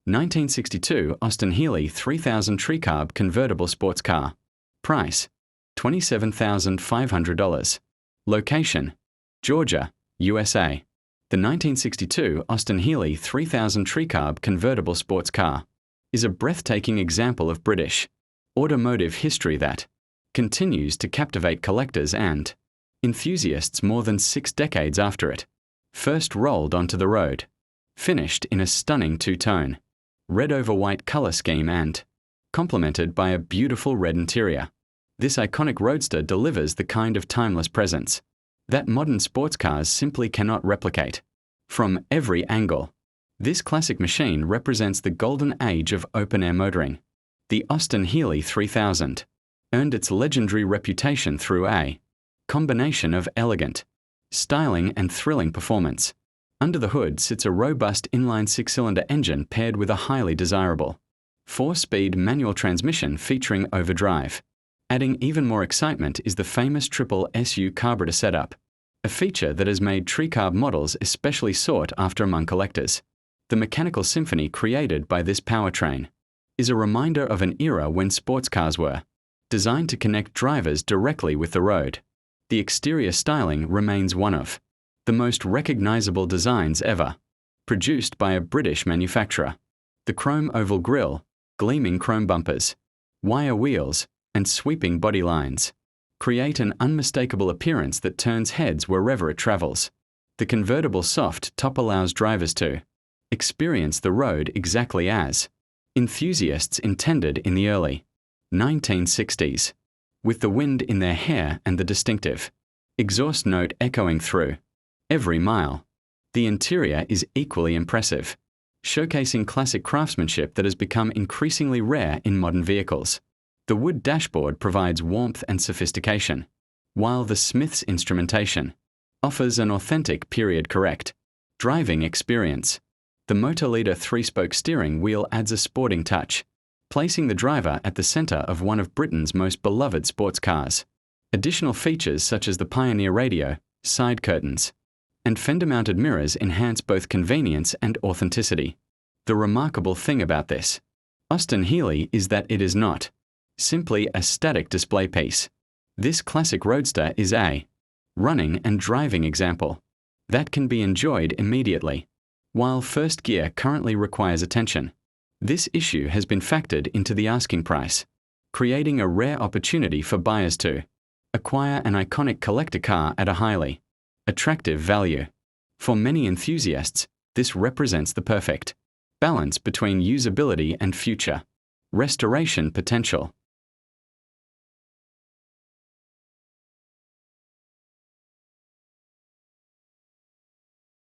1962 Austin Healey 3000 Tricarb convertible sports car. Price: $27,500. Location: Georgia, USA. The 1962 Austin Healey 3000 Tricarb convertible sports car is a breathtaking example of British automotive history that continues to captivate collectors and enthusiasts more than 6 decades after it first rolled onto the road. Finished in a stunning two-tone red over white color scheme and complemented by a beautiful red interior, this iconic roadster delivers the kind of timeless presence that modern sports cars simply cannot replicate. From every angle, this classic machine represents the golden age of open-air motoring. The Austin Healey 3000 earned its legendary reputation through a combination of elegant styling and thrilling performance. Under the hood sits a robust inline 6-cylinder engine paired with a highly desirable 4-speed manual transmission featuring overdrive. Adding even more excitement is the famous triple SU carburetor setup, a feature that has made Tricarb models especially sought after among collectors. The mechanical symphony created by this powertrain is a reminder of an era when sports cars were designed to connect drivers directly with the road. The exterior styling remains one of the most recognizable designs ever, produced by a British manufacturer. The chrome oval grille, gleaming chrome bumpers, wire wheels, and sweeping body lines create an unmistakable appearance that turns heads wherever it travels. The convertible soft top allows drivers to experience the road exactly as enthusiasts intended in the early 1960s, with the wind in their hair and the distinctive exhaust note echoing through every mile. The interior is equally impressive, showcasing classic craftsmanship that has become increasingly rare in modern vehicles. The wood dashboard provides warmth and sophistication, while the Smith's instrumentation offers an authentic period-correct driving experience. The Motoleader 3-spoke steering wheel adds a sporting touch, placing the driver at the center of one of Britain's most beloved sports cars. Additional features such as the Pioneer radio, side curtains, and fender-mounted mirrors enhance both convenience and authenticity. The remarkable thing about this Austin Healey is that it is not simply a static display piece. This classic roadster is a running and driving example that can be enjoyed immediately. While first gear currently requires attention, this issue has been factored into the asking price, creating a rare opportunity for buyers to acquire an iconic collector car at a highly attractive value. For many enthusiasts, this represents the perfect balance between usability and future restoration potential.